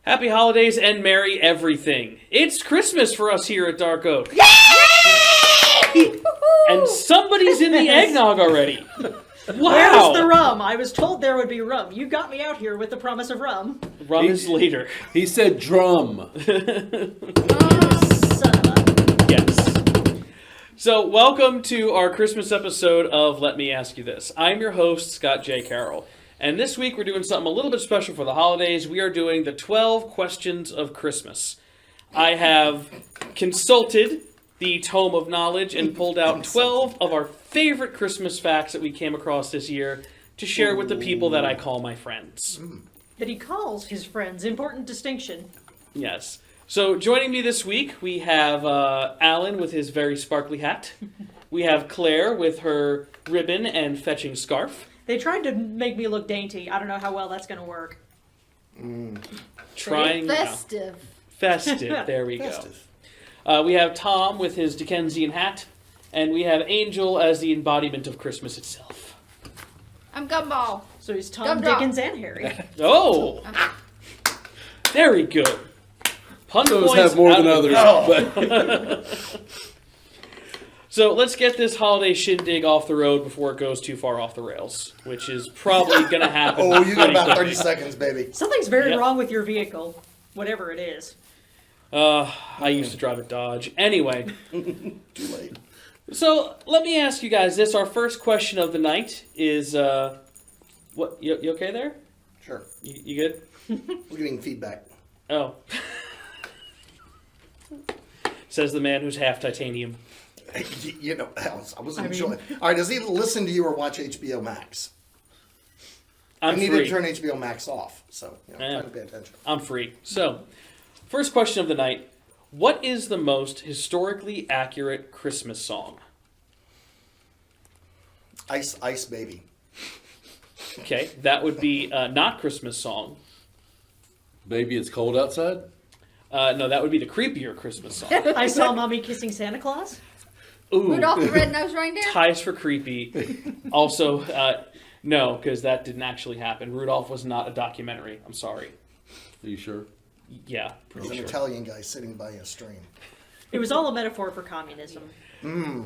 Happy holidays and merry everything. It's Christmas for us here at Dark Oak. Yay! And somebody's in the eggnog already. Wow. Where's the rum? I was told there would be rum. You got me out here with the promise of rum. Rum is later. He said drum. Son of a... Yes. So, welcome to our Christmas episode of Let Me Ask You This. I'm your host, Scott J. Carroll. And this week we're doing something a little bit special for the holidays. We are doing the 12 Questions of Christmas. I have consulted the Tome of Knowledge and pulled out 12 of our favorite Christmas facts that we came across this year to share with the people that I call my friends. That he calls his friends. Important distinction. Yes. So joining me this week, we have Alan with his very sparkly hat. We have Claire with her ribbon and fetching scarf. They tried to make me look dainty. I don't know how well that's going to work. Trying Festive. Festive. There we go. We have Tom with his Dickensian hat, and we have Angel as the embodiment of Christmas itself. I'm Gumball. So he's Tom, Gumdrop. Dickens, and Harry. Oh, very good. Pun Those points have more out than of others. the- But So let's get this holiday shindig off the road before it goes too far off the rails, which is probably going to happen. Oh, you got pretty about 30 quickly. seconds, baby. Something's very Yep. wrong with your vehicle. Whatever it is. I used to drive a Dodge. Anyway, Too late. so let me ask you guys this. Our first question of the night is, what, you okay there? Sure. You good? We're getting feedback. Oh. Says the man who's half titanium. You know, I wasn't I mean- sure. All right, does he listen to you or watch HBO Max? I I'm need free. to turn HBO Max off, so Yeah. try to pay attention. I'm free. So, first question of the night. What is the most historically accurate Christmas song? Ice, Ice Baby. Okay, that would be not Christmas song. baby, it's cold outside. No, that would be the creepier Christmas song. I saw Mommy kissing Santa Claus. Ooh, Rudolph the Red-Nosed Reindeer? ties for creepy. Also, no, because that didn't actually happen. Rudolph was not a documentary. I'm sorry. Are you sure? Yeah, He's pretty an sure. Italian guy sitting by a stream. It was all a metaphor for communism.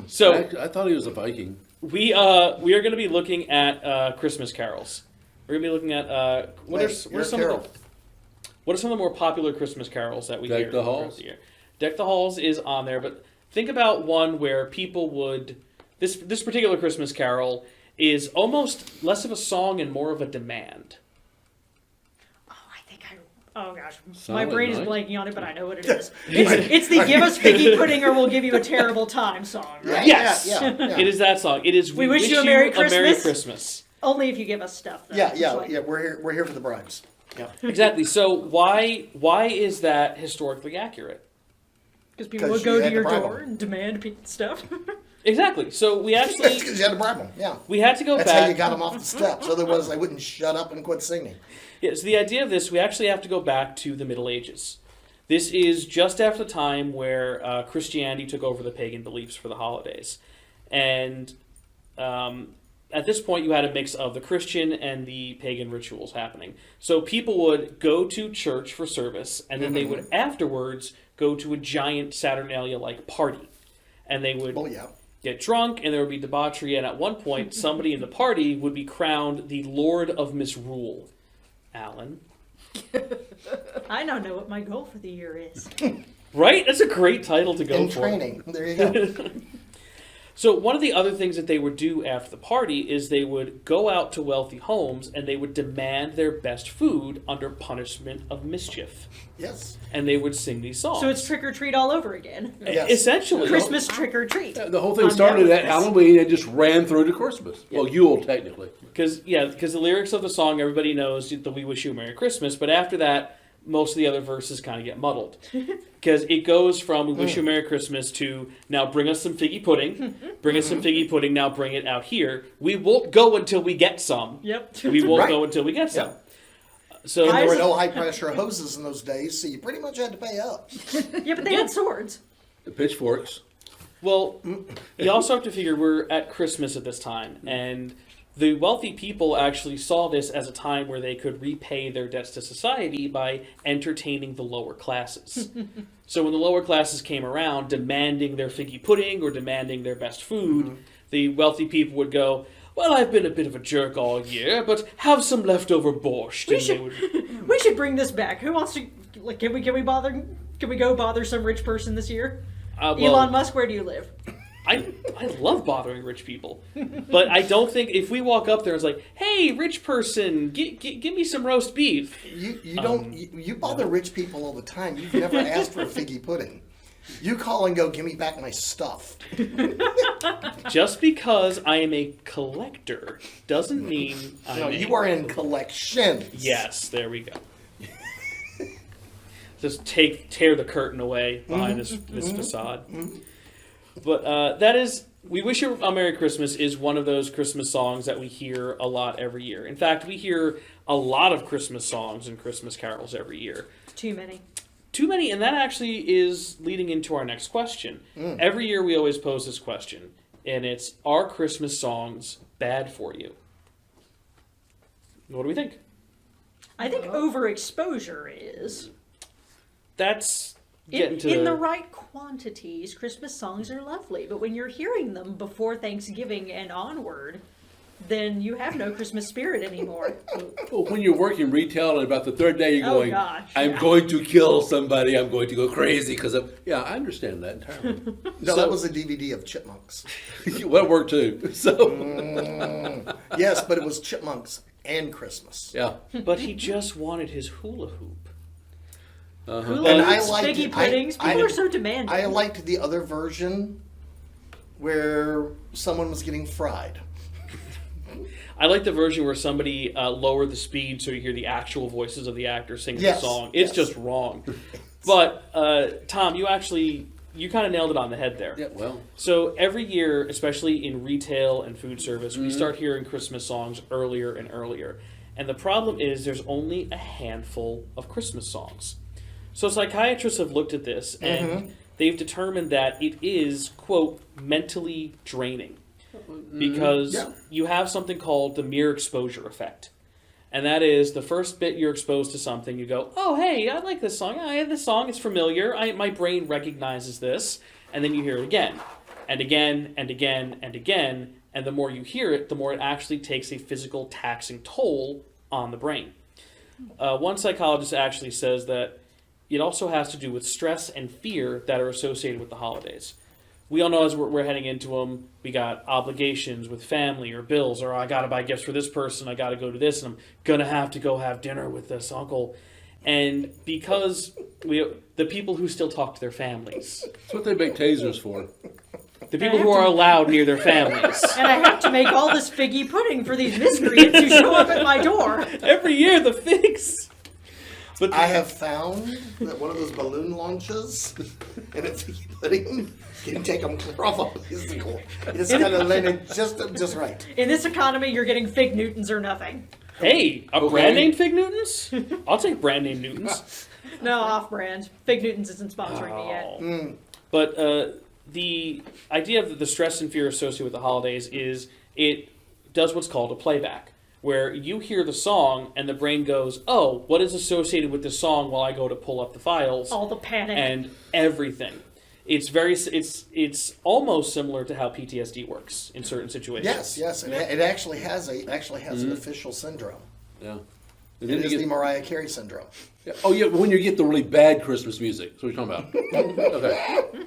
So I thought he was a Viking. we are going to be looking at Christmas carols. We're going to be looking at what are some of the more popular Christmas carols that we Deck hear the throughout Halls? the year? Deck the Halls is on there, but think about one where people would this particular Christmas carol is almost less of a song and more of a demand. Oh gosh, my Silent brain is Night? blanking on it, but I know what it is. It's the "Give us figgy pudding or we'll give you a terrible time" song, right? Yes! Yeah. It is that song. It is We wish you a Merry Merry Christmas. Christmas. Only if you give us stuff. Though. Yeah, It's yeah, like- yeah. We're here for the bribes. Yeah. Exactly. So why is that historically accurate? Because people 'Cause would go you to had to your bribe door them. and demand stuff. Exactly. So we That's actually because you had to bribe them. Yeah. we had to go That's back. how you got them off the steps. Otherwise, they wouldn't shut up and quit singing. Yeah, so the idea of this, we actually have to go back to the Middle Ages. This is just after the time where Christianity took over the pagan beliefs for the holidays. And at this point, you had a mix of the Christian and the pagan rituals happening. So people would go to church for service, and then they would afterwards go to a giant Saturnalia-like party. And they would Oh, yeah. get drunk, and there would be debauchery, and at one point, somebody in the party would be crowned the Lord of Misrule. Alan. I now know what my goal for the year is. Right? That's a great title to go In for. training. There you go. So one of the other things that they would do after the party is they would go out to wealthy homes and they would demand their best food under punishment of mischief. Yes. And they would sing these songs. So it's trick or treat all over again. Yes. Essentially. Christmas trick or treat. The whole thing I'm started down with at this. Halloween and just ran through to Christmas. Well, Yule, technically. Because the lyrics of the song, everybody knows the "We Wish You a Merry Christmas," but after that, most of the other verses kind of get muddled. Because it goes from "We Wish You a Merry Christmas" to "Now bring us some figgy pudding, bring us some figgy pudding, now bring it out here. We won't go until we get some. Yep. We won't Right. go until we get some." Yep. So And there were I- no high pressure hoses in those days, so you pretty much had to pay up. Yeah, but they had swords. The pitchforks. well, you also have to figure we're at Christmas at this time, and The wealthy people actually saw this as a time where they could repay their debts to society by entertaining the lower classes. So when the lower classes came around demanding their figgy pudding or demanding their best food, the wealthy people would go, well, I've been a bit of a jerk all year, but have some leftover borscht. We And they should, would, we should bring this back. Who wants to? Like, can we go bother some rich person this year? well, Elon Musk, where do you live? I love bothering rich people, but I don't think if we walk up there and it's like, hey, rich person, give me some roast beef. You don't you bother rich people all the time. You've never asked for a figgy pudding. You call and go, give me back my stuff. Just because I am a collector doesn't mean No, I'm you are in collections. Yes, there we go. Just tear the curtain away behind this facade. But that is, We Wish You a Merry Christmas is one of those Christmas songs that we hear a lot every year. In fact, we hear a lot of Christmas songs and Christmas carols every year. Too many. Too many, and that actually is leading into our next question. Every year we always pose this question, and it's, are Christmas songs bad for you? What do we think? I think overexposure is. That's getting to In the right quantities, Christmas songs are lovely, but when you're hearing them before Thanksgiving and onward, then you have no Christmas spirit anymore. Well, when you're working retail and about the third day you're Oh, going, gosh, I'm yeah. going to kill somebody, I'm going to go crazy because of... Yeah, I understand that entirely. No, So- that was a DVD of Chipmunks. well, it worked too. So, Yes, but it was Chipmunks and Christmas. yeah. But he just wanted his hula hoop. Hula And I hoops, liked figgy it. puddings, I- people are so demanding. I liked the other version where someone was getting fried. I like the version where somebody lowered the speed so you hear the actual voices of the actors singing Yes, the song. It's yes. just wrong. But, Tom, you kind of nailed it on the head there. Yeah, well, So every year, especially in retail and food service, we start hearing Christmas songs earlier and earlier. And the problem is there's only a handful of Christmas songs. So psychiatrists have looked at this and they've determined that it is, quote, mentally draining. Because Yeah. you have something called the mere exposure effect. And that is the first bit you're exposed to something, you go, oh, hey, I like this song. This song is familiar. My brain recognizes this. And then you hear it again, and again, and again, and again. And the more you hear it, the more it actually takes a physical taxing toll on the brain. One psychologist actually says that it also has to do with stress and fear that are associated with the holidays. We all know as we're heading into them, we got obligations with family or bills, or I got to buy gifts for this person, I got to go to this, and I'm going to have to go have dinner with this uncle. And because the people who still talk to their families, that's what they make tasers for. the people who are allowed near their families. And I have to make all this figgy pudding for these miscreants who show up at my door. Every year, the figs. But I have found that one of those balloon launches and a figgy pudding can take them clear off a bicycle. It's got to land it just right. In this economy, you're getting Fig Newtons or nothing. hey, a Okay. brand name Fig Newtons? I'll take brand name Newtons. No, off-brand. Fig Newtons isn't sponsoring me yet. Oh. But the idea of the stress and fear associated with the holidays is it does what's called a playback, where you hear the song and the brain goes, oh, what is associated with this song while I go to pull up the files All the panic. and everything. It's almost similar to how PTSD works in certain situations. Yes. It actually has an official syndrome. Yeah. And It then is you the get, Mariah Carey syndrome. yeah. Oh, yeah, when you get the really bad Christmas music. That's what you're talking about. Okay.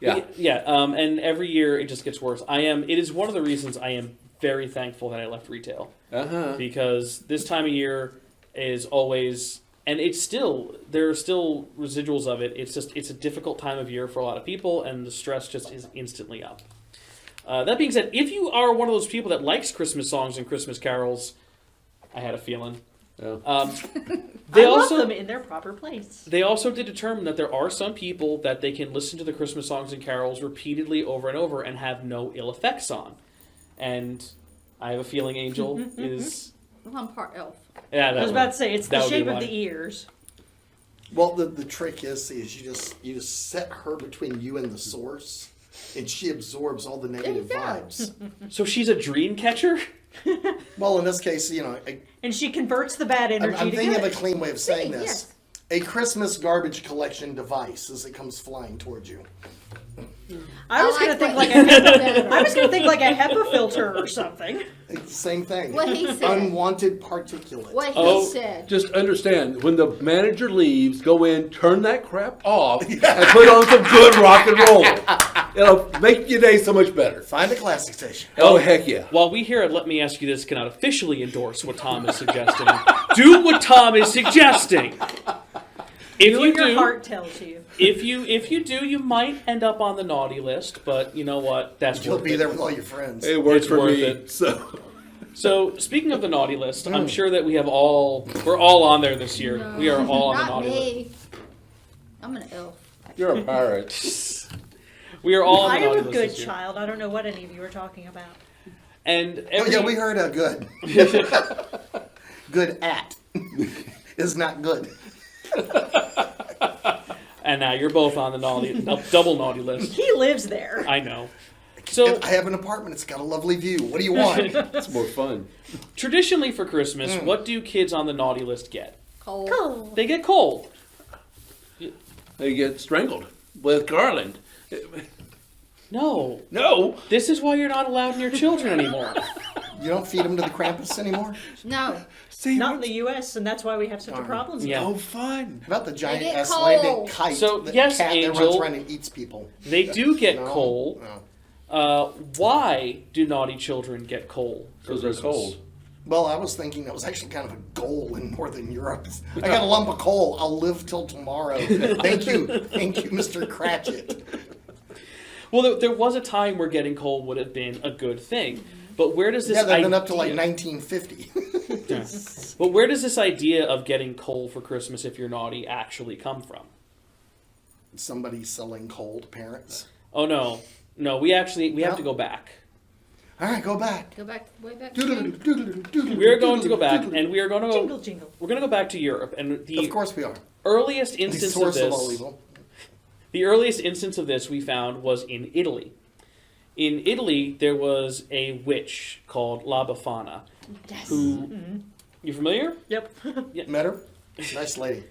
Yeah. Yeah, and every year it just gets worse. It is one of the reasons I am very thankful that I left retail. Uh-huh. Because this time of year is always, and there are still residuals of it. It's a difficult time of year for a lot of people, and the stress just is instantly up. That being said, if you are one of those people that likes Christmas songs and Christmas carols, I had a feeling. Yeah. They I love also them in their proper place. They also did determine that there are some people that they can listen to the Christmas songs and carols repeatedly over and over and have no ill effects on. And I have a feeling Angel is... Well, I'm part elf. Yeah, I was about to say, it's that the would be shape of why. the ears. Well, the trick is you just set her between you and the source, and she absorbs all the negative Yeah. vibes. So she's a dream catcher? Well, in this case, And she converts the bad I'm energy to thinking of a good. clean way of saying Hey, this. yes. A Christmas garbage collection device as it comes flying towards you. I was going to think like better. I was going to think like a HEPA filter or something. It's the same thing. What he said. Unwanted particulate. What he Oh. said. Just understand, when the manager leaves, go in, turn that crap off, and put on some good rock and roll. It'll make your day so much better. Find a classic station. Oh, heck yeah. While we here at Let Me Ask You This cannot officially endorse what Tom is suggesting, do what Tom is suggesting. If Do you what your do, heart tells you. if you do, you might end up on the naughty list. But you know what? That's You'll worth be it. there with all your friends. It works It's for worth me. it. So, So speaking of the naughty list, I'm sure that we're all on there this year. No, We are all on the not naughty list. me. I'm an elf. you're a pirate. We are all on I the am naughty a list good this year. child. I don't know what any of you are talking about. And Oh, every, yeah, we heard a good. Good at is not good. and now you're both on the naughty, double naughty list. He lives there. I know. So I have an apartment. It's got a lovely view. What do you want? It's more fun. traditionally for Christmas, what do kids on the naughty list get? Cold. Cool. They get coal. They get strangled with garland. No, No. this is why you're not allowed near children anymore. You don't feed them to the Krampus anymore? No. See, Not in the U.S., and that's why we have such a problem. Yeah. no fun. How about the giant get Icelandic cold. kite? So, that yes, cat that runs Angel. around and eats people? They do get No? coal. No. Why do naughty children get coal? for Because they're Christmas? cold. Well, I was thinking that was actually kind of a goal in Northern Europe. I got a lump of coal. I'll live till tomorrow. Thank you, Mr. Cratchit. Well, there was a time where getting coal would have been a good thing, but where does this Yeah, they've idea? been up to like 1950. Yeah. But where does this idea of getting coal for Christmas if you're naughty actually come from? Somebody selling coal to parents. Oh no, we have Yeah. to go back. All right, go back. Go back way back. We are going to go back, and we are going to Jingle, go. jingle. We're going to go back to Europe, and the Of course we are. earliest The instance of source of all this. evil. The earliest instance of this we found was in Italy. In Italy, there was a witch called La Befana, Yes. who you familiar? Yep. Met her? Nice lady.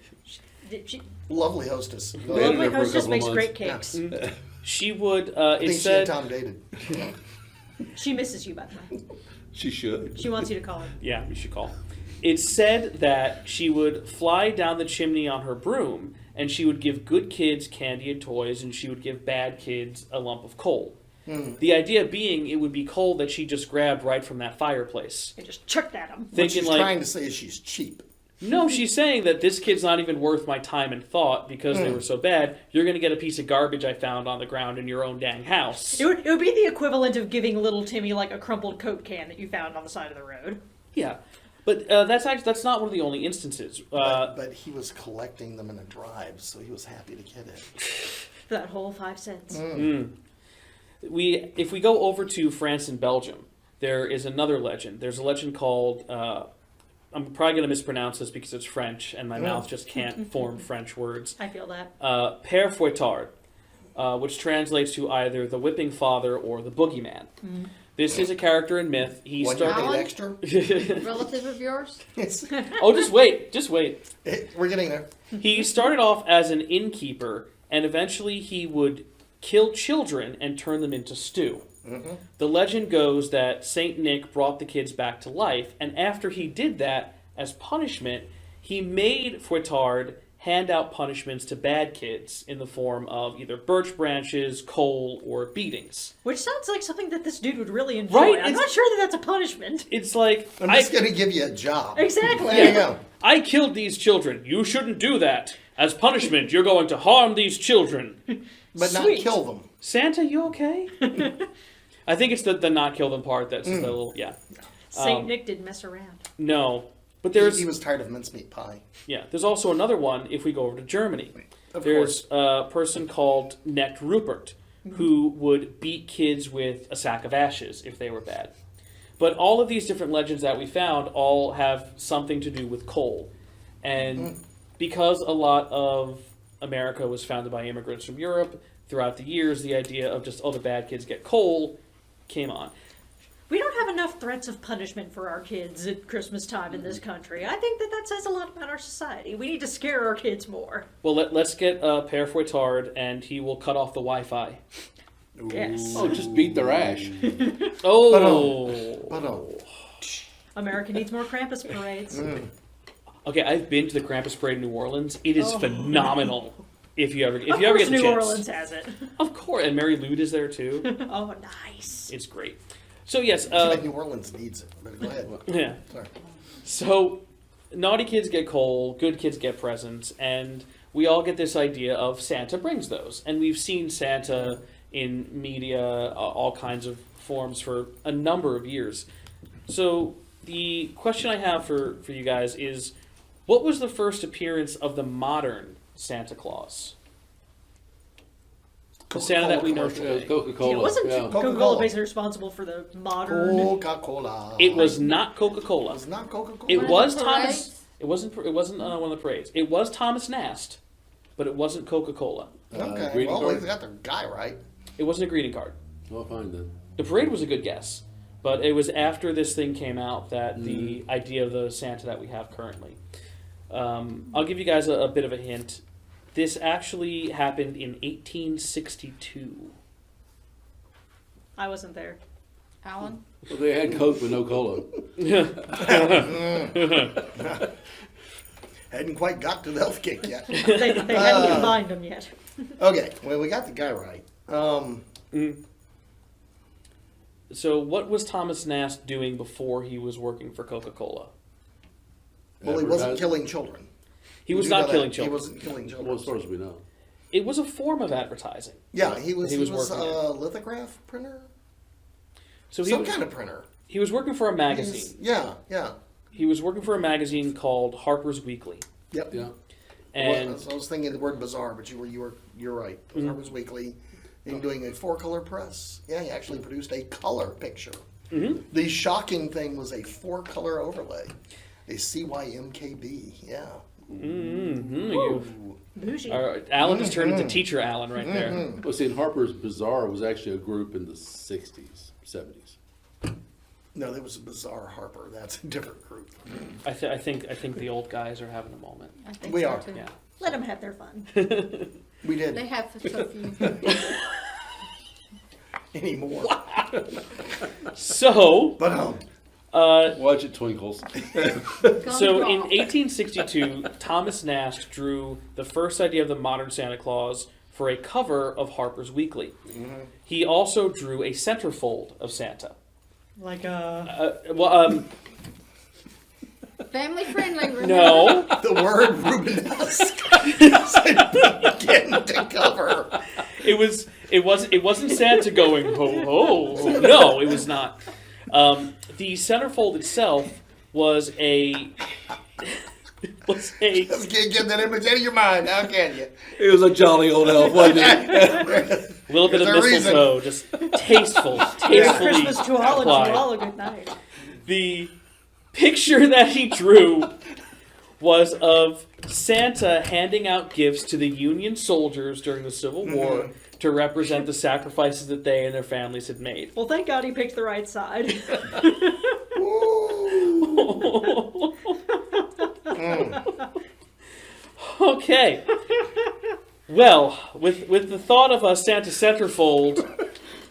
She, Lovely hostess. Dated well, my her for a hostess couple makes of great months. cakes. She would. I It think she said, and Tom dated. She misses you, by the way. She should. She wants you to call her. yeah, you should call. It said that she would fly down the chimney on her broom, and she would give good kids candy and toys, and she would give bad kids a lump of coal. The idea being, it would be coal that she just grabbed right from that fireplace. I just chucked at him. What Thinking she's like, trying to say is she's cheap. no, she's saying that this kid's not even worth my time and thought because they were so bad. You're going to get a piece of garbage I found on the ground in your own dang house. It would be the equivalent of giving little Timmy like a crumpled Coke can that you found on the side of the road. Yeah, but that's not one of the only instances. But he was collecting them in a drive, so he was happy to get it. For that whole 5 cents. If we go over to France and Belgium, there is another legend. There's a legend called. I'm probably going to mispronounce this because it's French, and my mouth just can't form French words. I feel that. Père Fouettard, which translates to either the whipping father or the boogeyman. This is a character in myth. He What, you started. paid extra? Relative of yours? It's, Oh, just wait. we're getting there. He started off as an innkeeper, and eventually he would kill children and turn them into stew. The legend goes that Saint Nick brought the kids back to life, and after he did that, as punishment, he made Fouettard hand out punishments to bad kids in the form of either birch branches, coal, or beatings. Which sounds like something that this dude would really enjoy. Right, I'm it's- not sure that that's a punishment. It's like, I'm just going to give you a job. Exactly. There you go. I killed these children. You shouldn't do that. As punishment, you're going to harm these children. But not Sweet. kill them. Santa, you okay? I think it's the not kill them part that's the little, yeah. Saint Nick didn't mess around. No. But there's He was tired of mincemeat pie. yeah, there's also another one if we go over to Germany. Of There's a person called Knecht Rupert who would beat kids with a sack of ashes if they were bad. But all of these different legends that we found all have something to do with coal. And because a lot of America was founded by immigrants from Europe, throughout the years, the idea of just, oh, the bad kids get coal came on. We don't have enough threats of punishment for our kids at Christmas time in this country. I think that says a lot about our society. We need to scare our kids more. Well, let's get Père Fouettard, and he will cut off the Wi-Fi. Yes. Oh, just beat their ash. Oh. But no. America needs more Krampus parades. Okay, I've been to the Krampus Parade in New Orleans. It is Oh. phenomenal. If you ever Of get course the New chance. Orleans has it. Of course, and Mary Lou is there too. Oh, nice. It's great. So yes, New Orleans needs it. But go ahead. yeah. Sorry. So naughty kids get coal, good kids get presents, and we all get this idea of Santa brings those. And we've seen Santa in media, all kinds of forms for a number of years. So the question I have for you guys is, what was the first appearance of the modern Santa Claus? The Santa that we know Coca-Cola today. Coca-Cola. It wasn't yeah. Coca-Cola Coca-Cola. basically responsible for the modern... Coca-Cola. It was not Coca-Cola. It's not Coca-Cola. It One of was the Thomas. parades? It wasn't one of the parades. It was Thomas Nast, but it wasn't Coca-Cola. Okay. greeting Well, card? we got the guy right. It wasn't a greeting card. Oh, fine then. The parade was a good guess, but it was after this thing came out that the idea of the Santa that we have currently. I'll give you guys a bit of a hint. This actually happened in 1862. I wasn't there. Alan? Well, they had Coke but no cola. Hadn't quite got to the health kick yet. They hadn't combined them yet. Okay. Well, we got the guy right. So, what was Thomas Nast doing before he was working for Coca-Cola? Well, he wasn't Advertise- killing children. He was You know not that. killing He children. wasn't killing children. Well, as far as we know. It was a form of advertising. Yeah, he was. He He was was working a lithograph printer. So he Some was, kind of printer. he was working for a He's- magazine. Yeah. Yeah. He was working for a magazine called Harper's Weekly. Yep. Yeah. And I was thinking the word bizarre, but you're right. It was Harper's Weekly. In doing a 4-color press. Yeah, he actually produced a color picture. The shocking thing was a 4-color overlay, a CYMKB. Yeah. Bougie. Alan just turned into Teacher Alan right there. Well, see, and Harper's Bazaar was actually a group in the 60s, 70s. No, there was a bizarre Harper. That's a different group. I think the old guys are having a moment. I think We so are. too. Yeah. Let them have their fun. We did They have so few. anymore. So, But Watch it, Twinkles. so in 1862, Thomas Nast drew the first idea of the modern Santa Claus for a cover of Harper's Weekly. He also drew a centerfold of Santa. Like, Family friendly, remember? No, the word Rubenesque begin to cover. it wasn't Santa going ho ho. No, it was not. The centerfold itself was a Just can't get that image out of your mind. How can you? It was a jolly old elf, wasn't it? little bit of There's a reason. mistletoe, just tastefully Christmas to all and applied. to all a good night. The picture that he drew was of Santa handing out gifts to the Union soldiers during the Civil War to represent the sacrifices that they and their families had made. Well, thank God he picked the right side. Okay. Well, with the thought of a Santa centerfold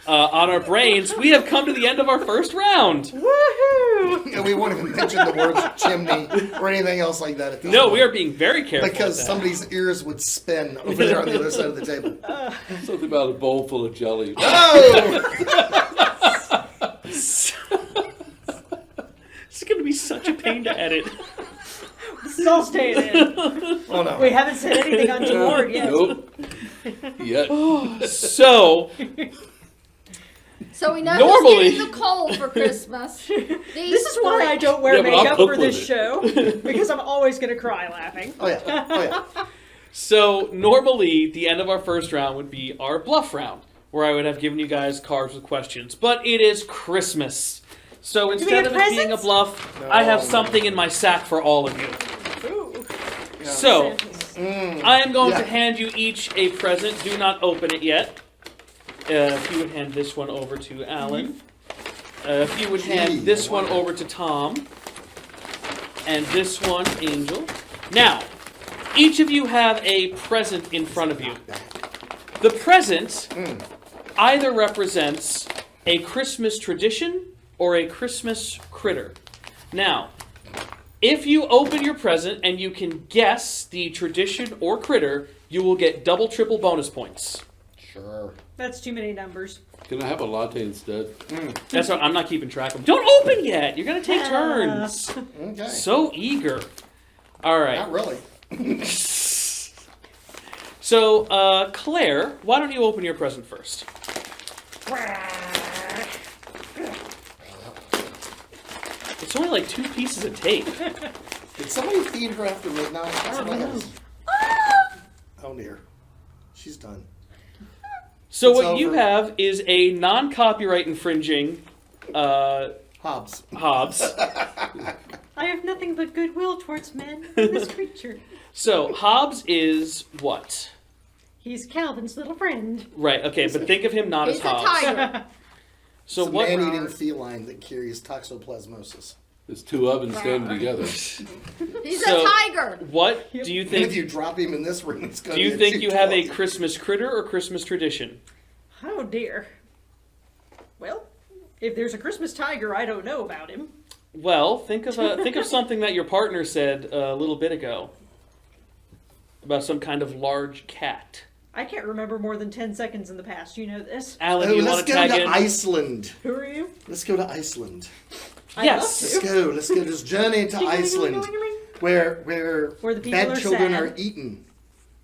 on our brains, we have come to the end of our first round. Woohoo! And we won't even mention the words chimney or anything else like that at this No, point. we are being very careful. Because with that. somebody's ears would spin over there on the other side of the table. Something about a bowl full of jelly. Oh! This is going to be such a pain to edit. This is all staying in. Oh no. We haven't said anything untoward yet. Nope. Yet. So, So we know Normally- who's getting the coal for Christmas. This is why I don't wear Yeah, but I'll makeup cook for with this it. show. Because I'm always going to cry laughing. Oh yeah. Oh yeah. So normally the end of our first round would be our bluff round, where I would have given you guys cards with questions. But it is Christmas. So instead get of it being a presents? bluff, I have something in my sack for all of you. Ooh. So, I am going Yeah. to hand you each a present. Do not open it yet. If you would hand this one over to Alan. If you would hand Gee, this I one wonder. over to Tom. And this one, Angel. Now, each of you have a present in front of you. The present either represents a Christmas tradition or a Christmas critter. Now, if you open your present and you can guess the tradition or critter, you will get double, triple bonus points. Sure. That's too many numbers. Can I have a latte instead? That's what I'm not keeping track of. Don't open yet. You're gonna take turns. Okay. So eager. All right. Not really. So, Claire, why don't you open your present first? It's only like 2 pieces of tape. Did somebody feed her after midnight? Somebody else. Oh dear. She's done. So It's what you over. have is a non-copyright infringing Hobbs. Hobbs. I have nothing but goodwill towards men and this creature. So Hobbs is what? He's Calvin's little friend. Right. Okay, but think of him not He's as a Hobbs. tiger. So It's a what? man-eating feline that carries toxoplasmosis. There's 2 ovens standing together. He's So- a tiger. What do you And if think? you drop him in this room, it's going Do to you think you have a Christmas critter or Christmas tradition? Oh dear. Well, if there's a Christmas tiger, I don't know about him. Well, think of something that your partner said a little bit ago about some kind of large cat. I can't remember more than 10 seconds in the past. You know this. Alan, Oh, you let's want to go tag to in? Iceland. Who are you? Let's go to Iceland. Yes. I'd love Let's to. go. Let's go. This journey to Iceland, where Where the people bad are children sad. are eaten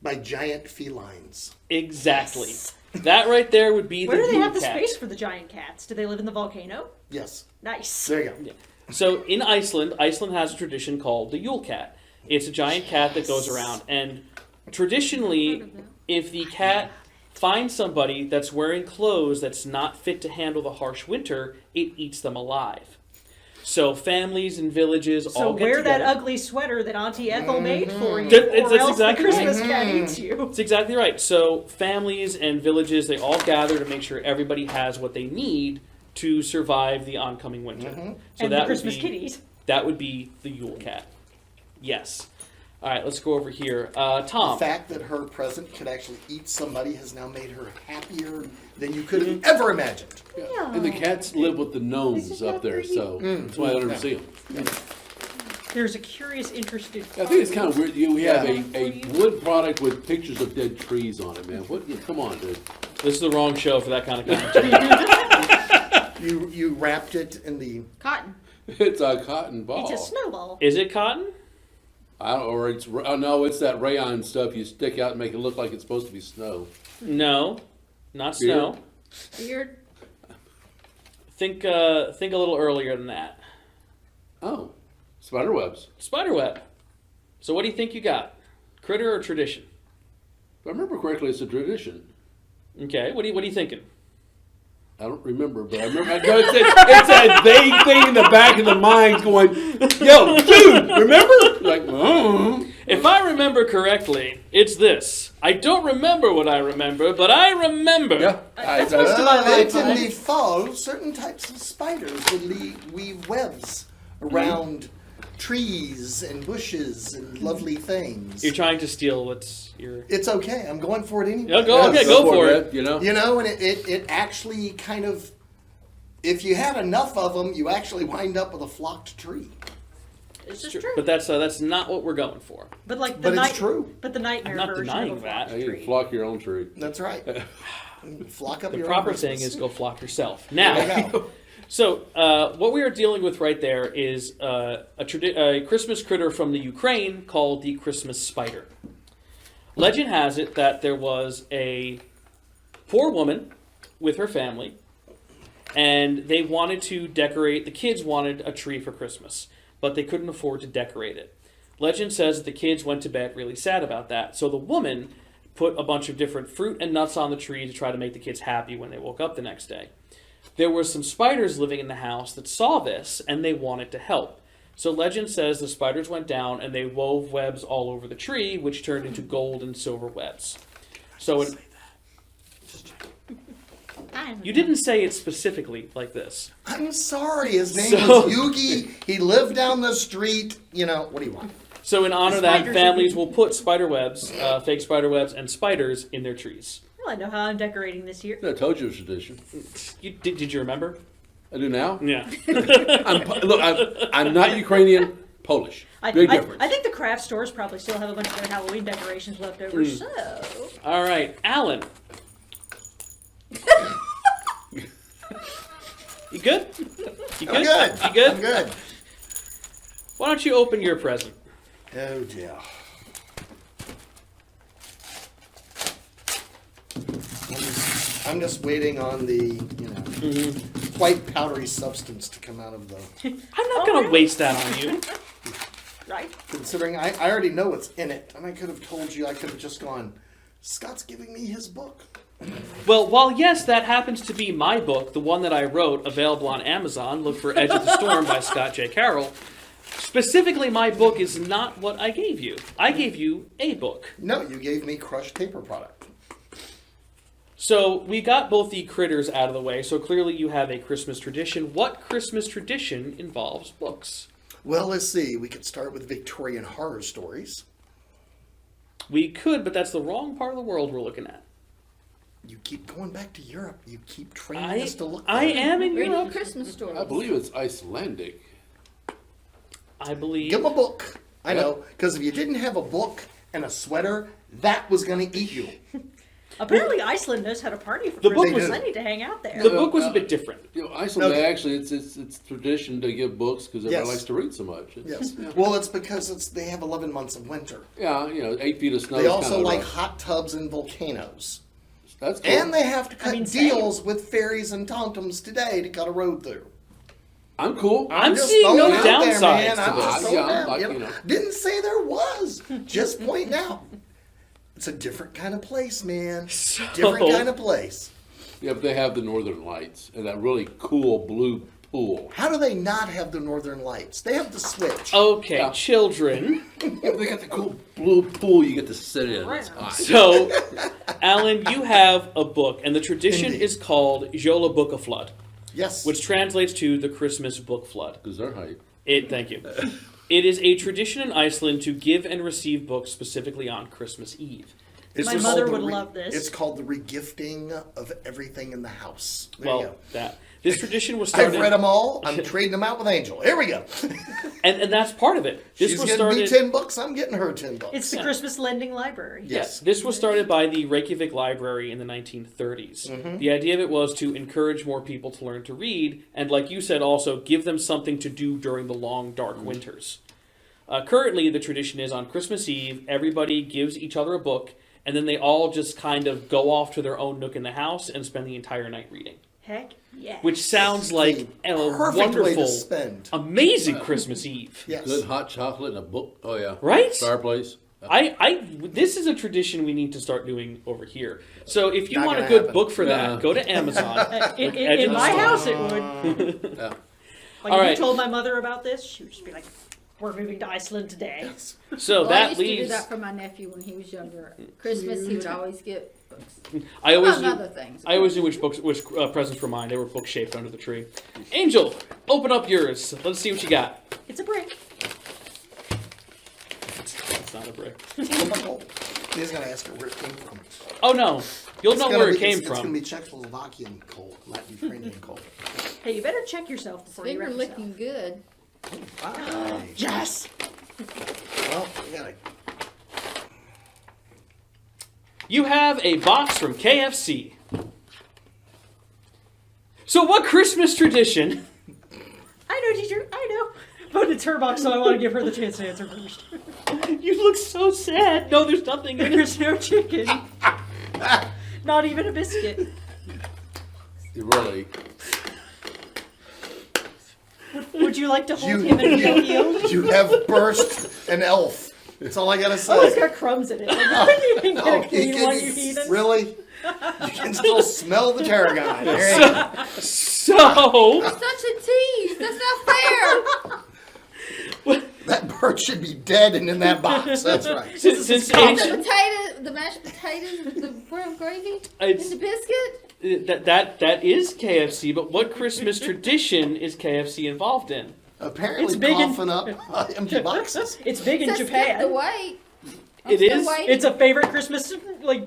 by giant felines. Exactly. That right there would be Where the do they Yule have the cat. space for the giant cats? Do they live in the volcano? Yes. Nice. There you go. So in Iceland has a tradition called the Yule cat. It's a giant cat that goes around, and traditionally, if the cat finds somebody that's wearing clothes that's not fit to handle the harsh winter, it eats them alive. So families and villages So all get wear that together. ugly sweater that Auntie Ethel made for you, That's or else exactly the Christmas right. cat eats you. That's exactly right. So families and villages, they all gather to make sure everybody has what they need to survive the oncoming winter. So And that the Christmas would be, kitties. That would be the Yule cat. Yes. All right, let's go over here. The Tom. fact that her present could actually eat somebody has now made her happier than you could have ever imagined. And the cats live with the gnomes up there, so that's why I don't see them. There's a curious, interested. I think it's kind of weird. We have a wood product with pictures of dead trees on it, man. What? Come on, dude. This is the wrong show for that kind of content. You wrapped it in the. Cotton. It's a cotton ball. It's a snowball. Is it cotton? I don't, or it's no, it's that rayon stuff you stick out and make it look like it's supposed to be snow. No, not snow. Beard. Think a little earlier than that. Oh, spider webs. Spiderweb. So what do you think you got? Critter or tradition? If I remember correctly, it's a tradition. Okay. What are you thinking? I don't remember, but I remember. It's a vague thing in the back of the mind going, "Yo, dude, remember?" Like, oh. If I remember correctly, it's this. I don't remember what I remember, but I remember. Yeah, That's most of my Late life. in the fall, certain types of spiders would weave webs around trees and bushes and lovely things. You're trying to steal what's your. It's okay. I'm going for it anyway. Yeah, go. Okay, go for it. You know. You know, and it actually kind of, if you had enough of them, you actually wind up with a flocked tree. It's just true. But that's not what we're going for. But like the But it's night, true. But the nightmare I'm not version denying of a that. flock You tree. can flock your own tree. That's right. Flock up The your proper own thing Christmas. is go flock yourself. There you Now, go. so what we are dealing with right there is a Christmas critter from the Ukraine called the Christmas spider. Legend has it that there was a poor woman with her family, and they wanted to decorate. The kids wanted a tree for Christmas, but they couldn't afford to decorate it. Legend says that the kids went to bed really sad about that. So the woman put a bunch of different fruit and nuts on the tree to try to make the kids happy when they woke up the next day. There were some spiders living in the house that saw this, and they wanted to help. So legend says the spiders went down and they wove webs all over the tree, which turned into gold and silver webs. So you didn't say it specifically like this. I'm sorry. His name So- was Yugi. He lived down the street. You know, what do you want? So in honor of that, Spiders. families will put spider webs, fake spider webs, and spiders in their trees. Well, I know how I'm decorating this year. I told you it was tradition. Did you remember? I do now. Yeah. I'm not Ukrainian. Polish. Big difference. I think the craft stores probably still have a bunch of their Halloween decorations left over. So All right, Alan. You good? You good? I'm good. You good? I'm good. Why don't you open your present? Oh dear. I'm just waiting on the, white powdery substance to come out of the. I'm not going to waste that on you. right. Considering I already know what's in it, and I could have told you, I could have just gone, Scott's giving me his book. Well, while yes, that happens to be my book, the one that I wrote, available on Amazon, look for Edge of the Storm by Scott J. Carroll. Specifically, my book is not what I gave you. I gave you a book. No, you gave me crushed paper product. So we got both the critters out of the way, so clearly you have a Christmas tradition. What Christmas tradition involves books? Well, let's see. We could start with Victorian horror stories. We could, but that's the wrong part of the world we're looking at. You keep going back to Europe. You keep training us to look. I there. am in Reading Europe. Christmas stories. I believe it's Icelandic. I believe. Give him a book. I Yeah. know, because if you didn't have a book and a sweater, that was going to eat you. Apparently, Iceland knows how to party for The book Christmas. was- I need to hang out there. The book was a bit different. You know, Iceland Okay. actually, it's tradition to give books because everybody Yes. likes to read so much. Yes. Well, it's because they have 11 months of winter. Yeah, 8 feet of snow. They is also kinda like rough. hot tubs and volcanoes. That's cool. And they have to cut mean, same. deals with fairies and tontums today to cut a road through. I'm cool. I'm just seeing no throwing it out there, downsides man. to I'm this. just throwing Yeah, it out, like, you know. you know. Didn't say there was. Just pointing out. It's a different kind of place, man. Different kind of place. Yeah, but they have the Northern Lights and that really cool blue pool. How do they not have the Northern Lights? They have the switch. Okay, Yeah. children. Yeah, they got the cool blue pool you get to sit in. It's hot. So, Alan, you have a book, and the tradition Indeed. is called Jola Book of Flood, Yes. which translates to the Christmas Book Flood. Because they're hype. Thank you. It is a tradition in Iceland to give and receive books specifically on Christmas Eve. It's My called mother the would love this. It's called the regifting of everything in the house. There you Well, go. this tradition was I've started, read them all. I'm trading them out with Angel. Here we go. and that's part of it. This She's was getting me started. 10 books. I'm getting her 10 books. It's the Christmas Lending Library. Yes. This was started by the Reykjavik Library in the 1930s. Mm-hmm. The idea of it was to encourage more people to learn to read, and like you said, also give them something to do during the long, dark Mm-hmm. winters. Currently, the tradition is on Christmas Eve, everybody gives each other a book, and then they all just kind of go off to their own nook in the house and spend the entire night reading. Heck yeah. Which sounds like a Perfect way to wonderful, spend. amazing Christmas Eve. Yes. Good hot chocolate and a book. Oh, yeah. Right? Fireplace. This is a tradition we need to start doing over here. So if you Not want a gonna good happen. book for Yeah. that, go to Amazon. In, Edge of in the my Storm. house, it would. Yeah. Like All if right. you told my mother about this, she would just be like, "We're moving to Iceland today." So Well, I that used to do leaves. that for my nephew when he was younger. Christmas, he would always get books. I always Among knew, other things. I always knew which presents were mine. They were book shaped under the tree. Angel, open up yours. Let's see what you got. It's a brick. It's not a brick. He's going to ask her where it came from. Oh no, you'll know where it came It's going to from. be Czechoslovakian coal, not Ukrainian coal. Hey, you better check yourself before you Finger wreck yourself. licking good. Bye. Yes. Well, we got to. You have a box from KFC. So what Christmas tradition? I know, teacher. I know. But it's her box, so I want to give her the chance to answer first. You look so sad. No, there's nothing in it. There's no chicken. Not even a biscuit. You really. Would you like to hold You- him and feel healed? You have burst an elf. That's all I got to say. Oh, it's got crumbs in it. Like, you couldn't even get a clean you one, can- you heathen. Really? You can still smell the tarragon. There you go. So, Such a tease. That's not fair. That bird should be dead and in that box. That's right. Since The ancient, potato, the mashed potatoes, the brown gravy, and It's- the biscuit. that is KFC, but what Christmas tradition is KFC involved in? Apparently It's big coughing up empty boxes. It's big in Says skip Japan. the wait. It still is? waiting. It's a favorite Christmas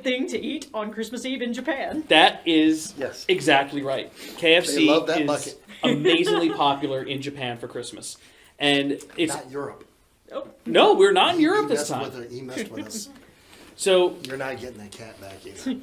thing to eat on Christmas Eve in Japan. That is Yes. exactly right. KFC They love that is bucket. amazingly popular in Japan for Christmas. And it's Not Europe. Oh, no, we're not in Europe He this messed time. with her. He messed with us. So, You're not getting that cat back either.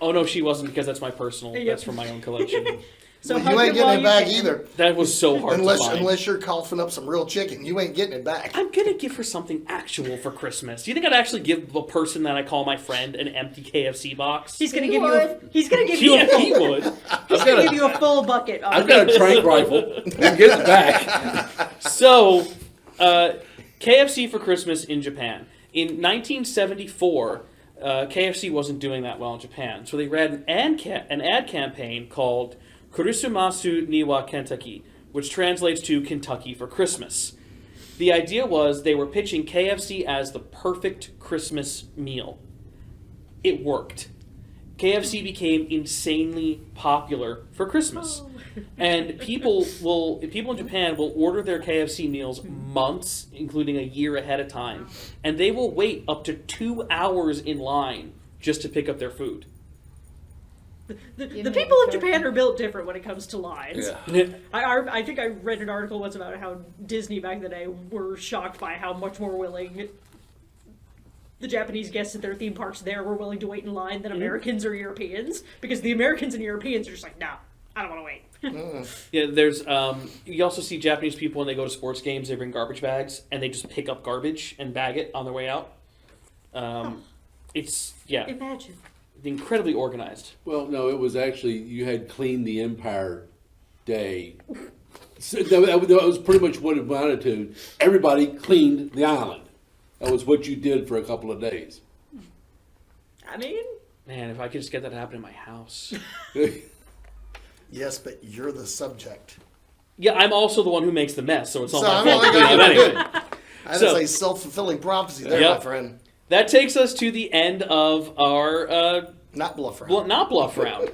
oh no, she wasn't because that's my personal. Yep. That's from my own collection. so Well, hug you ain't them while getting it back you can. either. That was so hard to find. Unless you're coughing up some real chicken. You ain't getting it back. I'm gonna give her something actual for Christmas. Do you think I'd actually give the person that I call my friend an empty KFC box? He's gonna He give you. A, would. he's gonna give you. Yeah, A he full, would. he's gonna give you a full bucket. Of I've got a trank rifle. We'll get it back. So, KFC for Christmas in Japan. In 1974, KFC wasn't doing that well in Japan, so they ran an ad campaign called Kurisumasu ni wa Kentucky, which translates to Kentucky for Christmas. The idea was they were pitching KFC as the perfect Christmas meal. It worked. KFC became insanely popular for Christmas. And people in Japan will order their KFC meals months, including a year ahead of time, and they will wait up to 2 hours in line just to pick up their food. The people of Japan are built different when it comes to lines. Yeah. I think I read an article once about how Disney back in the day were shocked by how much more willing the Japanese guests at their theme parks there were willing to wait in line than Americans or Europeans, because the Americans and Europeans are just like, no, I don't want to wait. Yeah, there's you also see Japanese people when they go to sports games, they bring garbage bags and they just pick up garbage and bag it on their way out. It's Imagine. incredibly organized. Well, no, it was actually, you had Clean the Empire Day. So that was pretty much what it amounted to. Everybody cleaned the island. That was what you did for a couple of days. I mean, Man, if I could just get that to happen in my house. Yes, but you're the subject. Yeah, I'm also the one who makes the mess, so it's all So my I'm fault. only to clean gonna up do anyway. I had So- to say self-fulfilling prophecy there, Yep. my friend. That takes us to the end of our Not bluff round. not bluff round.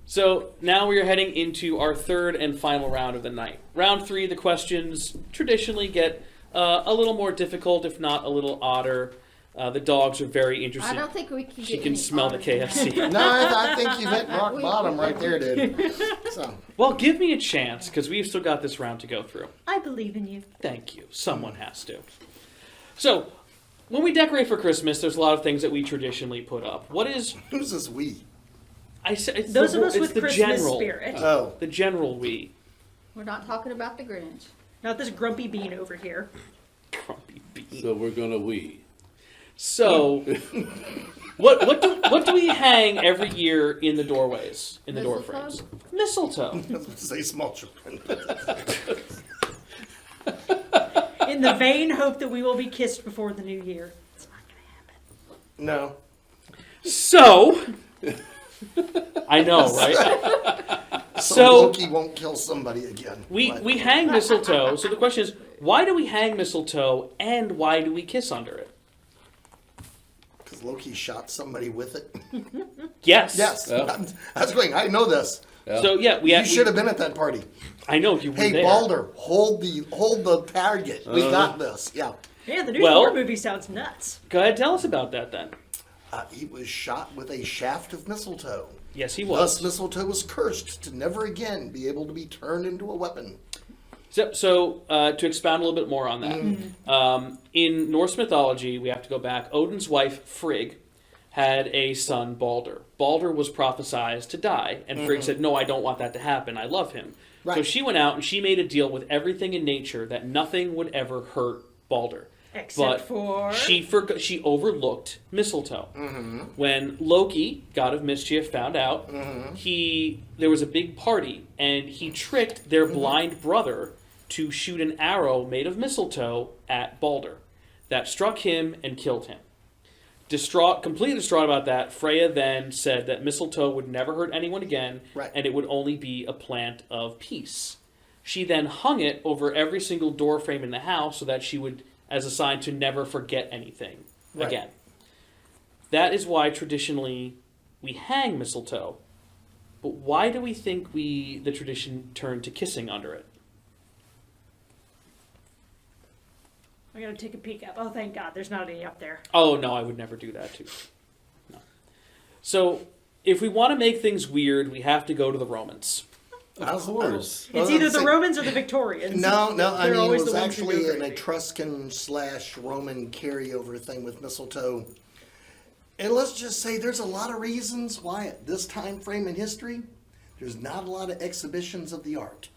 So now we are heading into our third and final round of the night. Round 3, the questions traditionally get a little more difficult, if not a little odder. The dogs are very I interested. don't think we can. She get can any smell the odds. KFC. No, I think you hit rock bottom right there, dude. So, Well, give me a chance, because we've still got this round to go through. I believe in you. Thank you. Someone has to. So, when we decorate for Christmas, there's a lot of things that we traditionally put up. What is who's this we? I said? It's Those the, of us it's with the Christmas general, spirit. Oh, the general we. We're not talking about the Grinch. Not this grumpy bean over here. Grumpy bean. So we're going to we. So, what do we hang every year in the doorways, in the door Mistletoe? frames? Mistletoe. I was going to say small children. In the vain hope that we will be kissed before the new year. It's not gonna happen. No. So, I know, right? So So Loki won't kill somebody again. we hang mistletoe. So the question is, why do we hang mistletoe, and why do we kiss under it? Because Loki shot somebody with it. Yes. Yes. Yeah. I was going, I know this. Yeah. So yeah, You should have been at that party. I know you were Hey, there. Balder, hold the target. We got this. Yeah. Yeah, the new Well- Thor movie sounds nuts. Go ahead, tell us about that then. He was shot with a shaft of mistletoe. Yes, he Thus, was. mistletoe was cursed to never again be able to be turned into a weapon. So to expound a little bit more on that, in Norse mythology, we have to go back. Odin's wife Frigg had a son, Balder. Balder was prophesied to die, and Frigg said, "No, I don't want that to happen. I love him." So Right. she went out and she made a deal with everything in nature that nothing would ever hurt Balder. Except for... She overlooked mistletoe. When Loki, god of mischief, found out, there was a big party, and he tricked their blind brother to shoot an arrow made of mistletoe at Balder. That struck him and killed him. Completely distraught about that, Freya then said that mistletoe would never hurt anyone again, Right. and it would only be a plant of peace. She then hung it over every single door frame in the house so that she would, as a sign to never forget anything Right. again. That is why traditionally we hang mistletoe. But why do we think the tradition turned to kissing under it? I gotta take a peek up. Oh, thank God, there's not any up there. Oh no, I would never do that too. No. So if we want to make things weird, we have to go to the Romans. Of course. It's either the Romans or the Victorians. No, I They're mean, it always was the ones who go actually an crazy. Etruscan/Roman carryover thing with mistletoe. And let's just say there's a lot of reasons why at this time frame in history, there's not a lot of exhibitions of the art.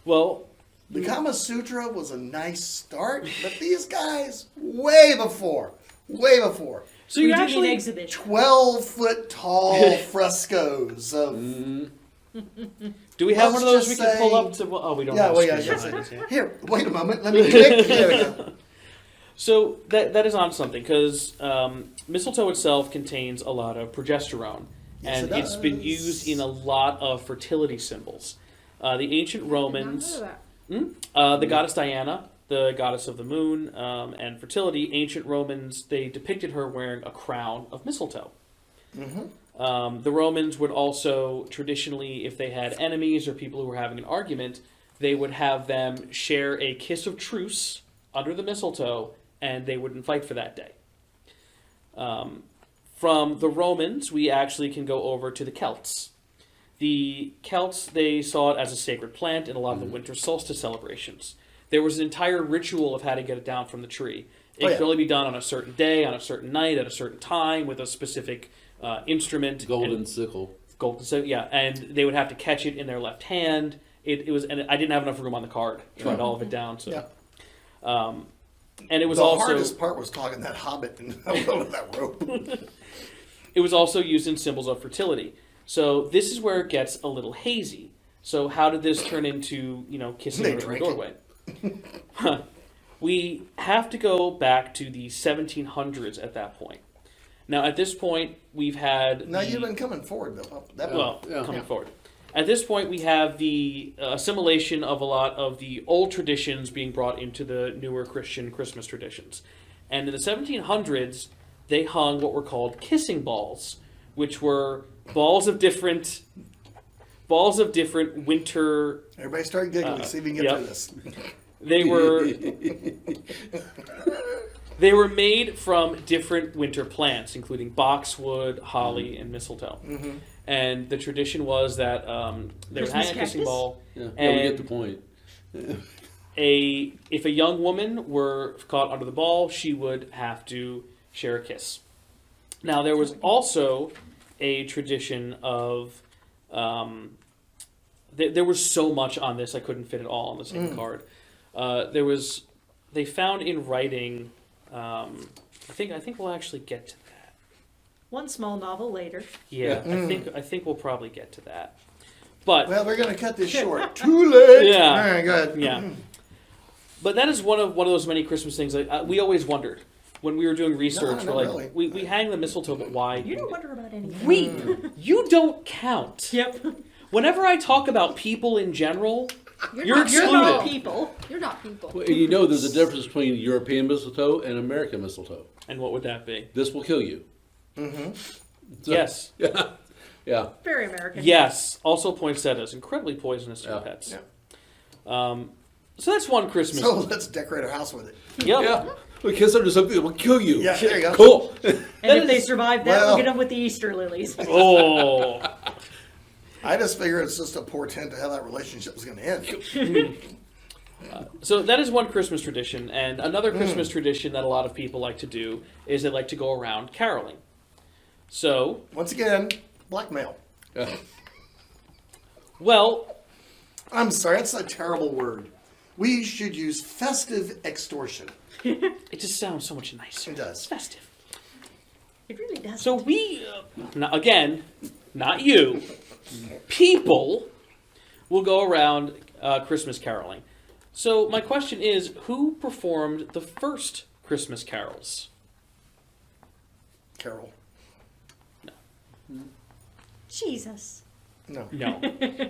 Well, The Kama Sutra was a nice start, but these guys, way before. so We you do need actually exhibition. 12-foot tall frescoes of. do we have Let's one of those we just can pull say- up to? Well, oh, we don't. Yeah, have well, a yeah, screen yes. behind us, yeah. Here, wait a moment. Let me click. There we go. So that is on something because mistletoe itself contains a lot of progesterone, Yes, and it it's been does. used in a lot of fertility symbols. The ancient Romans, That. the goddess Diana, the goddess of the moon and fertility, ancient Romans, they depicted her wearing a crown of mistletoe. The Romans would also traditionally, if they had enemies or people who were having an argument, they would have them share a kiss of truce under the mistletoe, and they wouldn't fight for that day. From the Romans, we actually can go over to the Celts. The Celts, they saw it as a sacred plant in a lot of the winter solstice celebrations. There was an entire ritual of how to get it down from the tree. It Oh, yeah. could only be done on a certain day, on a certain night, at a certain time, with a specific instrument. Golden And, sickle. golden, so yeah, and they would have to catch it in their left hand. It was, and I didn't have enough room on the card to write all of it down. So, Yeah. and it was The also hardest part was talking that hobbit and over that rope. it was also used in symbols of fertility. So this is where it gets a little hazy. So how did this turn into, kissing They under the drank it. doorway? We have to go back to the 1700s at that point. Now, at this point, we've had Now the- you've been coming forward, Bill. That well, Yeah. coming forward. At this point, we have the assimilation of a lot of the old traditions being brought into the newer Christian Christmas traditions. And in the 1700s, they hung what were called kissing balls, which were balls of different winter. Everybody start giggling. See if we can get yep. through this. They were made from different winter plants, including boxwood, holly, and mistletoe. And the tradition was that they would hang Christmas a kissing cactus? ball. Yeah, we And get the point. if a young woman were caught under the ball, she would have to share a kiss. Now, there was also a tradition of. There was so much on this, I couldn't fit it all on the same card. They found in writing. I think we'll actually get to that. One small novel later. Yeah, I think we'll probably get to that. But Well, we're going to cut this short. Too late. Yeah. All right, go ahead. yeah, but that is one of those many Christmas things. We always wondered when we were doing research. No, we're not like, really. we hang the mistletoe, but why? You don't wonder about anything. You don't count. Yep. Whenever I talk about people in general, you're You're excluded. not people. You're not people. Well, there's a difference between European mistletoe and American mistletoe. And what would that be? This will kill you. Yes. Yeah. Very American. Yes. Also poinsettias, incredibly poisonous to Yeah. pets. Yeah. So that's one Christmas. So let's decorate our house with it. Yep. Yeah. We kiss under something that will kill you. Yeah, there you go. Cool. And That if they is- survive that, well- we'll get them with the Easter lilies. Oh. I just figure it's just a portent to how that relationship is going to end. So that is one Christmas tradition, and another Christmas tradition that a lot of people like to do is they like to go around caroling. So, Once again, blackmail. Yeah. well, I'm sorry, that's a terrible word. We should use festive extortion. it just sounds so much nicer. It does. It's festive. It really does. So we, again, not you, people will go around Christmas caroling. So my question is, who performed the first Christmas carols? Carol. Jesus. No. No,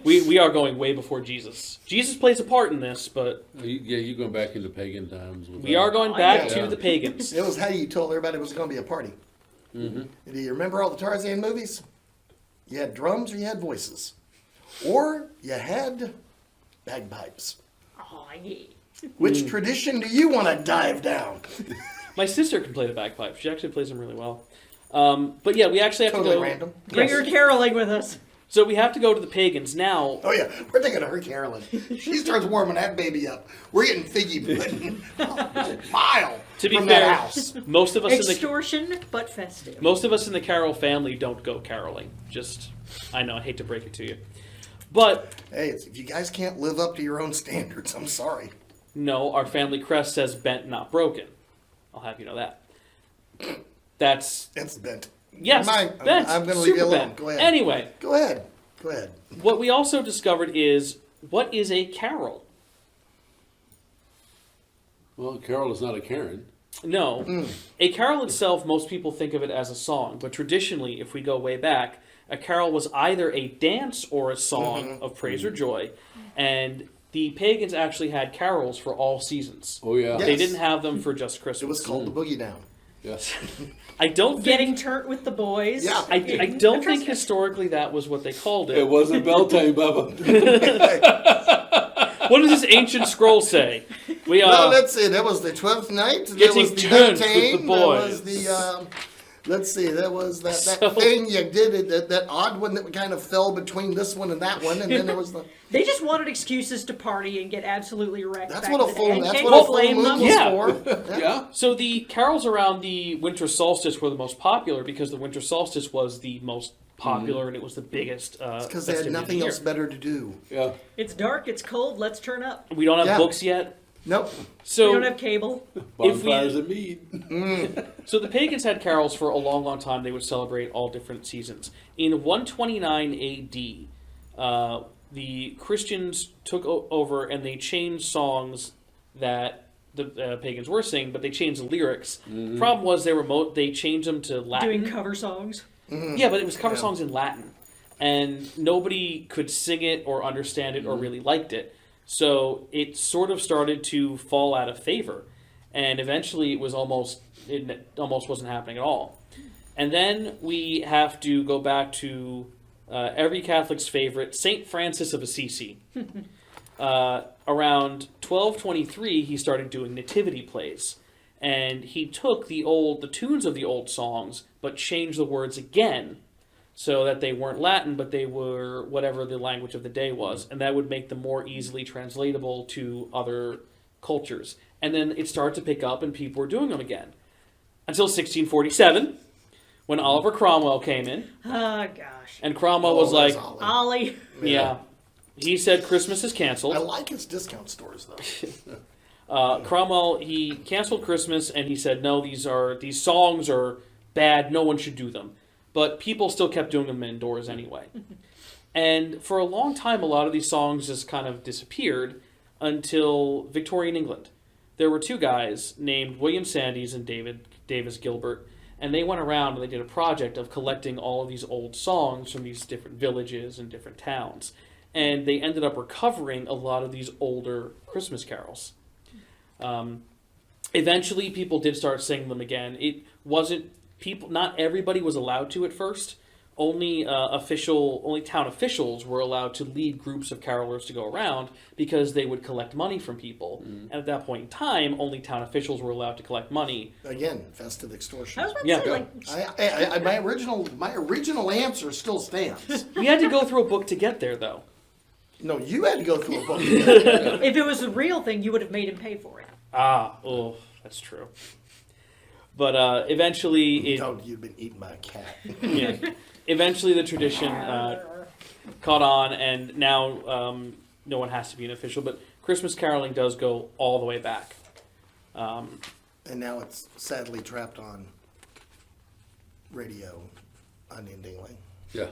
we are going way before Jesus. Jesus plays a part in this, but You're going back into pagan times. With we that. are going back yeah. to the pagans. It was how you told everybody it was going to be a party. Do you remember all the Tarzan movies? You had drums or you had voices. Or you had bagpipes. Oh, yeah. Which tradition do you want to dive down? My sister can play the bagpipes. She actually plays them really well. But yeah, we actually have Totally to go. random. Bring Yes. her caroling with us. So we have to go to the pagans now. Oh yeah, we're thinking of her, Carolyn. She starts warming that baby up. We're getting figgy pudding a mile To be from fair, that house. most of us in the Extortion, but festive. most of us in the Carroll family don't go caroling. Just, I know, I hate to break it to you, but Hey, if you guys can't live up to your own standards, I'm sorry. no, our family crest says "bent, not broken." I'll have you know that. That's It's bent. yes, Never mind. bent. I'm going to leave super you alone. bent. Go ahead. Anyway, Go ahead. Go ahead. what we also discovered is what is a carol? Well, Carol is not a Karen. No. A carol itself, most people think of it as a song, but traditionally, if we go way back, a carol was either a dance or a song of praise or joy, and the pagans actually had carols for all seasons. Oh yeah. Yeah. They Yes. didn't have them for just It Christmas. was called the Boogie Down. Yes. I don't think, Getting turnt with the boys. Yeah. I don't think historically that was what they called It it. wasn't Beltane, Bubba. What does this ancient scroll say? We Well, let's see. That was the 12th night. There Getting was the turned with the Beltane. There was boys. the. Let's see. There was that So- thing you did. That odd one that kind of fell between this one and that one, and then there was the. They just wanted excuses to party and get absolutely wrecked. That's back what in a the full. day. That's Can't what a you full blame moon them? was Yeah. for. Yeah. So the carols around the winter solstice were the most popular because the winter solstice was the most popular and it was the biggest. Because they had festivity of nothing the else year. better to do. Yeah. It's dark, it's cold, let's turn up. We don't have Yeah. books yet, Nope. so We don't have cable. Bonfires and mead. So the pagans had carols for a long, long time. They would celebrate all different seasons. In 129 A.D., the Christians took over and they changed songs that the pagans were singing, but they changed the lyrics. Problem was they changed them to Latin. Doing cover songs. Yeah, but it was cover Yeah. songs in Latin, and nobody could sing it or understand it or really liked it. So it sort of started to fall out of favor, and eventually it almost wasn't happening at all. And then we have to go back to every Catholic's favorite, Saint Francis of Assisi. Around 1223, he started doing nativity plays, and he took the tunes of the old songs, but changed the words again, so that they weren't Latin, but they were whatever the language of the day was, and that would make them more easily translatable to other cultures. And then it started to pick up, and people were doing them again, until 1647, when Oliver Cromwell came in, Oh, gosh. and Cromwell was Oh, like, that's Ollie. Ollie. "Yeah." He said Christmas is I canceled. like his discount stores though. Cromwell, he canceled Christmas, and he said, "No, these songs are bad. No one should do them." But people still kept doing them indoors anyway. And for a long time, a lot of these songs just kind of disappeared until Victorian England. There were two guys named William Sandys and Davis Gilbert, and they went around and they did a project of collecting all of these old songs from these different villages and different towns. And they ended up recovering a lot of these older Christmas carols. Eventually, people did start singing them again. It wasn't people. Not everybody was allowed to at first. Only town officials were allowed to lead groups of carolers to go around because they would collect money from people. And at that point in time, only town officials were allowed to collect money. Again, festive extortion. I was about to Yeah. say, like, My original answer still stands. We had to go through a book to get there, though. No, you had to go through a book. to get it. if it was a real thing, you would have made him pay for it. Oh, that's true. But eventually, No, you'd been eaten by a cat. yeah, eventually the tradition caught on, and now no one has to be an official. But Christmas caroling does go all the way back. And now it's sadly trapped on radio unendingly. Yeah.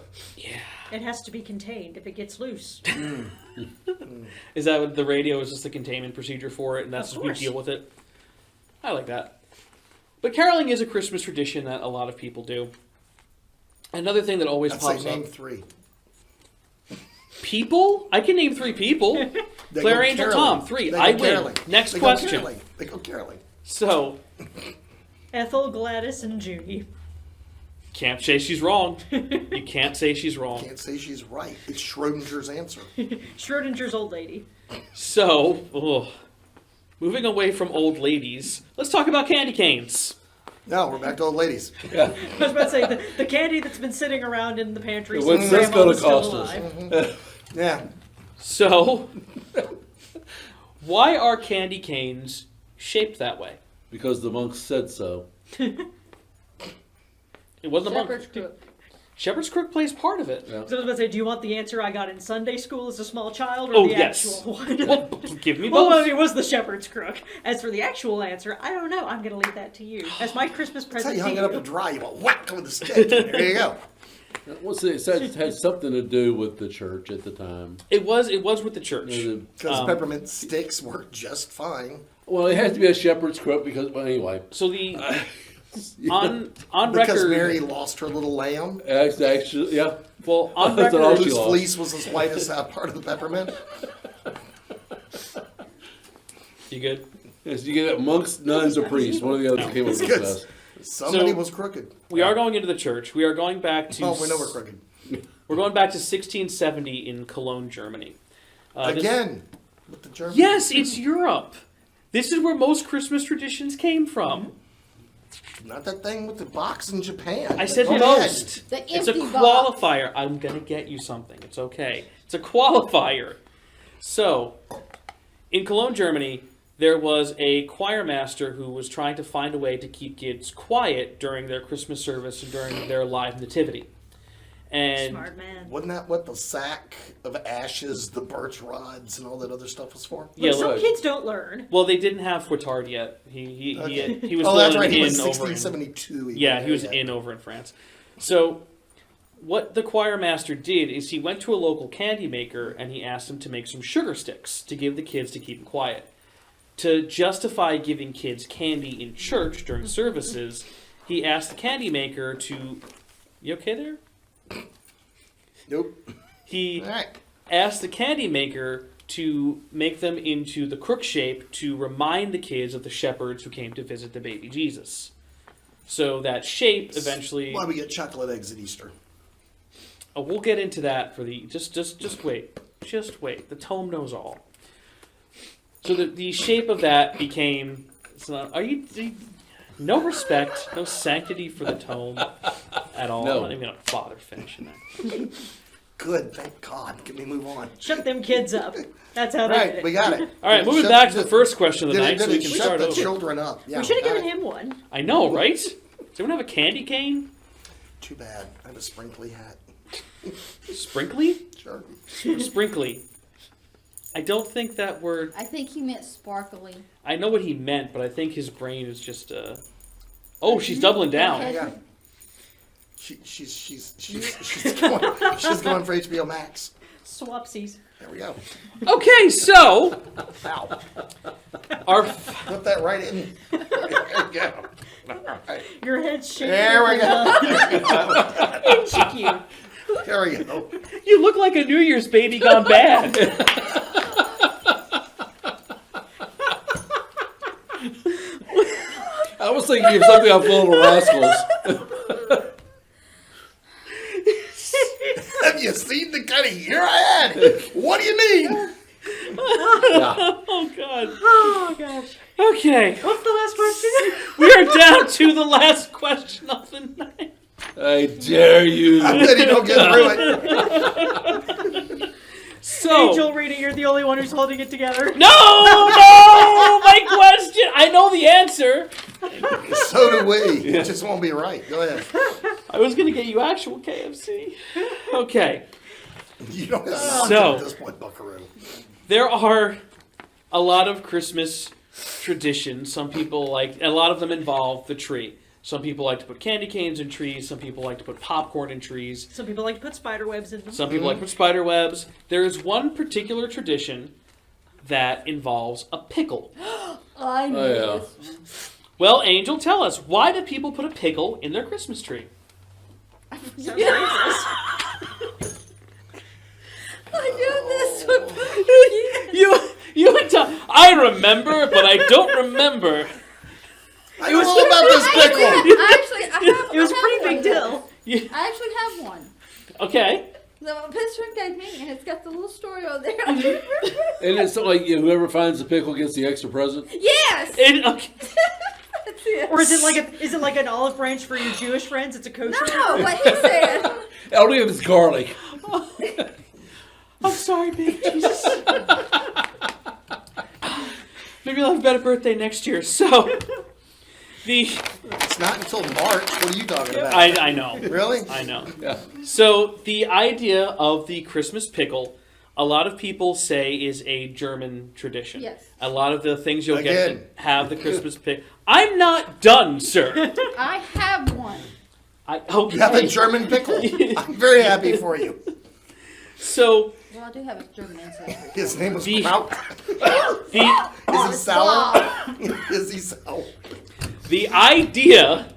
It has to be contained if it gets loose. Is that what the radio is just the containment procedure for it, and that's Of just we course. deal with it? I like that. But caroling is a Christmas tradition that a lot of people do. Another thing that always I'd pops say name up. 3. People? I can name 3 people. They Claire, go Angel, caroling. Tom, 3. They go I win. caroling. Next They go question. caroling. They go caroling. So, Ethel, Gladys, and Judy. can't say she's wrong. You can't say she's wrong. Can't say she's right. It's Schrodinger's answer. Schrodinger's old lady. So, moving away from old ladies, let's talk about candy canes. No, we're back to old ladies. I was about to say, the candy that's been sitting around in the pantry What's since this Grandma gonna was still cost us? alive. Yeah. So, why are candy canes shaped that way? Because the monks said so. It wasn't the Shepherd's monk. crook. Shepherd's crook plays part of it. Yeah. So I was about to say, do you want the answer I got in Sunday school as a small child, or Oh, the yes. actual one? Well, give me Well, both. it was the shepherd's crook. As for the actual answer, I don't know. I'm going to leave that to you. As my Christmas That's how present you to hung it up to you. dry. You went whack with the stick. There you go. What's it? It had something to do with the church at the time. It was with the church. Because peppermint sticks work just fine. Well, it has to be a shepherd's crook because, well, anyway. So the on Because record, Mary lost her little lamb. Actually, yeah. well on That's what I record, was- Whose lost. fleece was as white as that part of the peppermint. you good? Yes, you get it, monks, nuns, or priests. One of the other came up with It's this. good. Somebody So- was crooked. We are going into the church. We are going back to. Oh, we know we're crooked. We're going back to 1670 in Cologne, Germany. This- Again, with the Germans. yes, it's Europe. This is where most Christmas traditions came from. Not that thing with the box in Japan. I said Go ahead. most. The It's a empty box. qualifier. I'm going to get you something. It's okay. It's a qualifier. So, in Cologne, Germany, there was a choir master who was trying to find a way to keep kids quiet during their Christmas service and during their live nativity. And Smart man. Wasn't that what the sack of ashes, the birch rods, and all that other stuff was for? yeah, Some look, kids don't learn. well, they didn't have Fouettard yet. He was Oh, still that's in, right. He was in over in 1672. Yeah, he was in over in France. So, what the choir master did is he went to a local candy maker and he asked him to make some sugar sticks to give the kids to keep them quiet. To justify giving kids candy in church during services, he asked the candy maker to. You okay there? Nope. He All right. asked the candy maker to make them into the crook shape to remind the kids of the shepherds who came to visit the baby Jesus. So that shape eventually. Why we get chocolate eggs at Easter? Oh, we'll get into that for the just wait. Just wait. The tome knows all. So the shape of that became are you no respect, no sanctity for the tome at all. No. I'm not even gonna bother finishing that. Good. Thank God. Can we move on? Shut them kids up. That's how All they did right, it. we got it. All right, moving Shut back to the the- first question of the night, Did so we it can shut start the over. children up? Yeah, We should have got given it. him one. I know, right? Does anyone have a candy cane? Too bad. I have a sprinkly hat. Sprinkly? Sure. Sprinkly. I don't think that word. I think he meant sparkly. I know what he meant, but I think his brain is just. Oh, she's doubling down. Okay. Yeah. She's going for HBO Max. Swapsies. There we go. Okay, so Ow. our Put that right in. There you go. All right. Your head's shaking. There we go. Inch cute. There we go. you look like a New Year's baby gone bad. I was thinking of something off Little Rascals. Have you seen the kind of year I had? What do you mean? Yeah. Oh God. Oh gosh. Okay, What's the last question? we are down to the last question of the night. I dare you. I bet he don't get through it. So Angel reading, you're the only one who's holding it together. no, my question. I know the answer. So do we. It just won't be right. Go ahead. I was gonna get you actual KFC. Okay. You don't have So- at this point, Buckaroo. There are a lot of Christmas traditions. Some people a lot of them involve the tree. Some people like to put candy canes in trees. Some people like to put popcorn in trees. Some people like to put spider webs in them. Some people like to put spider webs. There is one particular tradition that involves a pickle. I knew Oh, yeah. this. Well, Angel, tell us, why do people put a pickle in their Christmas tree? Sounds racist. I do this. You and Tom. I remember, but I don't remember. I know all about this pickle. I have. It was a I have pretty one big of deal. those. I actually have one. Okay. The picture gave me, and it's got the little story on there. And it's like whoever finds the pickle gets the extra present. Yes. Okay. That's it. Or is it like an olive branch for your Jewish friends? It's a kosher. No, what he said. Only if it's garlic. I'm sorry, baby Jesus. Maybe I'll have a better birthday next year. So, It's not until March. What are you talking about? I know. Really? I know. Yeah. So the idea of the Christmas pickle, a lot of people say is a German tradition. Yes. A lot of the things you'll Again. get to have the Christmas pickle. I'm not done, sir. I have one. Okay. You have a German pickle. I'm very happy for you. So Well, I do have a German ancestry. His name was The- Kraut. the Is he sour? Is he sour? the idea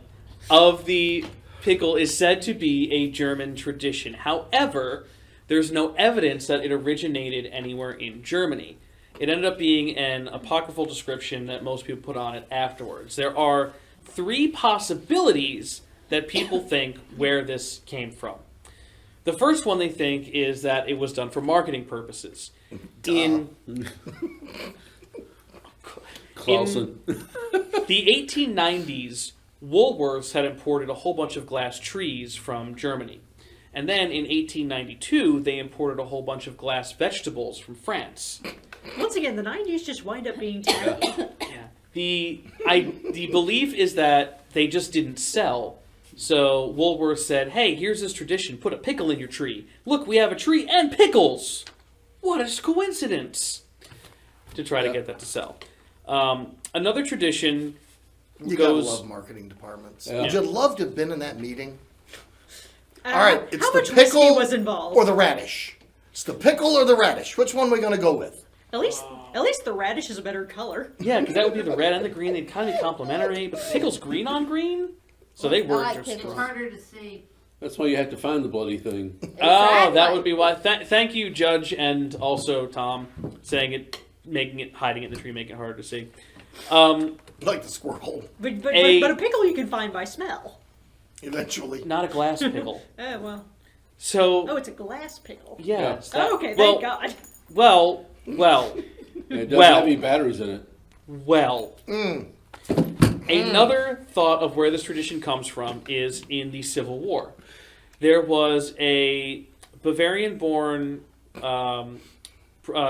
of the pickle is said to be a German tradition. However, there's no evidence that it originated anywhere in Germany. It ended up being an apocryphal description that most people put on it afterwards. There are 3 possibilities that people think where this came from. The first one they think is that it was done for marketing purposes. In Clausen. the 1890s, Woolworths had imported a whole bunch of glass trees from Germany. And then in 1892, they imported a whole bunch of glass vegetables from France. Once again, the 90s just wind up being tacky. Yeah. The belief is that they just didn't sell. So Woolworths said, hey, here's this tradition. Put a pickle in your tree. Look, we have a tree and pickles. What a coincidence. To try to get that to sell. Another tradition You goes... gotta love marketing departments. Yeah. Would you love to have been in that meeting? Uh, All right, it's how the much whiskey pickle was involved? or the radish. It's the pickle or the radish. Which one are we gonna go with? At least the radish is a better color. Yeah, because that would be the red and the green. They'd kind of be complementary. But the pickle's green on green? So they I were like just... pickles. Harder to see. That's why you have to find the bloody thing. Oh, that Exactly. would be why. Thank you, Judge, and also Tom, saying it, hiding it in the tree, making it harder to see. Like the squirrel, But A- a pickle you can find by smell. eventually. Not a glass pickle. Oh, So, it's a glass pickle. yeah. it's that- Oh, okay, well, thank God. Well, And it doesn't Well. have any batteries in it. well. Another thought of where this tradition comes from is in the Civil War. There was a Bavarian-born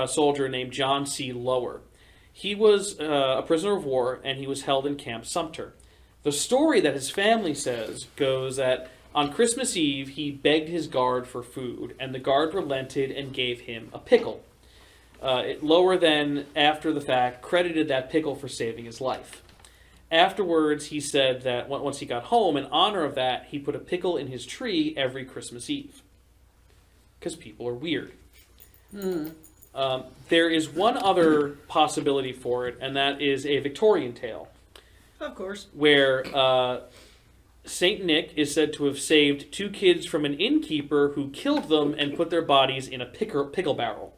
soldier named John C. Lower. He was a prisoner of war, and he was held in Camp Sumter. The story that his family says goes that on Christmas Eve, he begged his guard for food, and the guard relented and gave him a pickle. Lower then, after the fact, credited that pickle for saving his life. Afterwards, he said that once he got home, in honor of that, he put a pickle in his tree every Christmas Eve. Because people are weird. There is one other possibility for it, and that is a Victorian tale, Of course. where Saint Nick is said to have saved 2 kids from an innkeeper who killed them and put their bodies in a pickle barrel.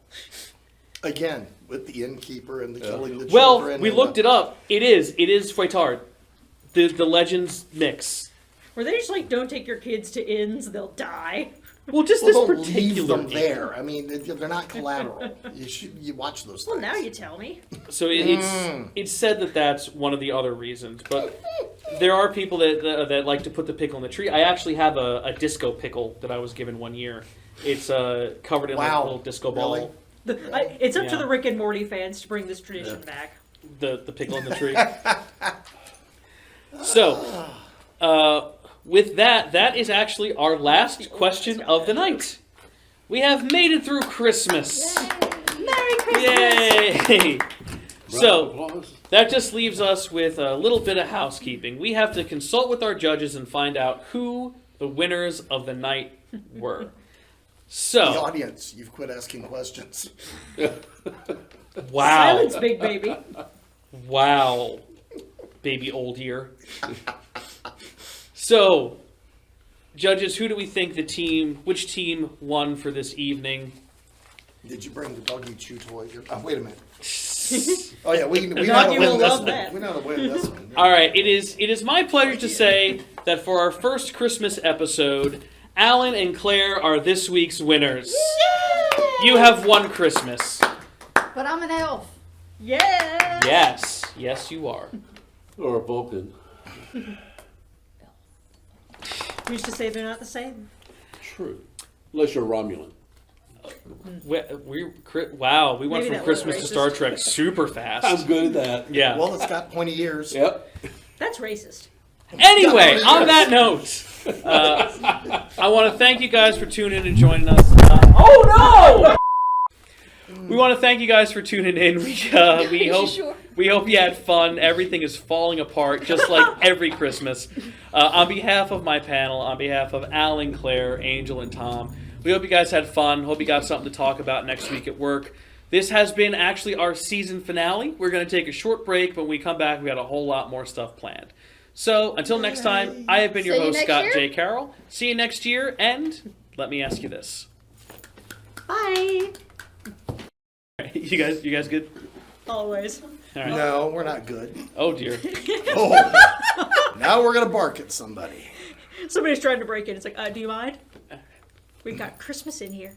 Again, with the innkeeper and the killing the children. Well, we looked it up. It is Fouettard. The legends mix. Where they just like don't take your kids to inns, they'll die. Well, just Well, this don't particular leave them inn. there. I mean, they're not collateral. You watch those things. Well, now you tell me. So it's said that that's one of the other reasons, but there are people that like to put the pickle in the tree. I actually have a disco pickle that I was given one year. It's covered in like a Wow. little disco ball. Really? It's up to Yeah. the Rick and Morty fans to bring this tradition back. The pickle in the tree. So, with that is actually our last question of the night. We have made it through Christmas. Merry Christmas! Yay! So, Round of applause. that just leaves us with a little bit of housekeeping. We have to consult with our judges and find out who the winners of the night were. The So, audience, you've quit asking questions. wow. Silence, big baby. Wow. Baby old ear. So, judges, who do we think which team won for this evening? Did you bring the doggy chew toy? Oh, wait a minute. Oh yeah, we know how to Doggy win will this love one. that. We know how to win this one. All right, it is my pleasure to say that for our first Christmas episode, Alan and Claire are this week's winners. You have won Christmas. But I'm an elf. Yeah. Yes, you are. Or a Vulcan. Who's to say they're not the same? True. Unless you're Romulan. Wow, we went Maybe from that was Christmas to racist. Star Trek super fast. I'm good at that. Yeah. Well, it's got pointy ears. Yep. That's racist. Anyway, on that note, I want to thank you guys for tuning in and joining us. Oh no! We want to thank you guys for tuning in. We hope you had fun. Everything is falling apart just like every Christmas. On behalf of my panel, on behalf of Alan, Claire, Angel, and Tom, we hope you guys had fun. Hope you got something to talk about next week at work. This has been actually our season finale. We're going to take a short break, but when we come back, we got a whole lot more stuff planned. So until next time, I have been your See you host, next Scott year. J. Carroll. See you next year, and let me ask you this. Bye. You guys good? Always. All right. No, we're not good. Oh dear. Oh, now we're gonna bark at somebody. Somebody's trying to break in. It's like, do you mind? We've got Christmas in here.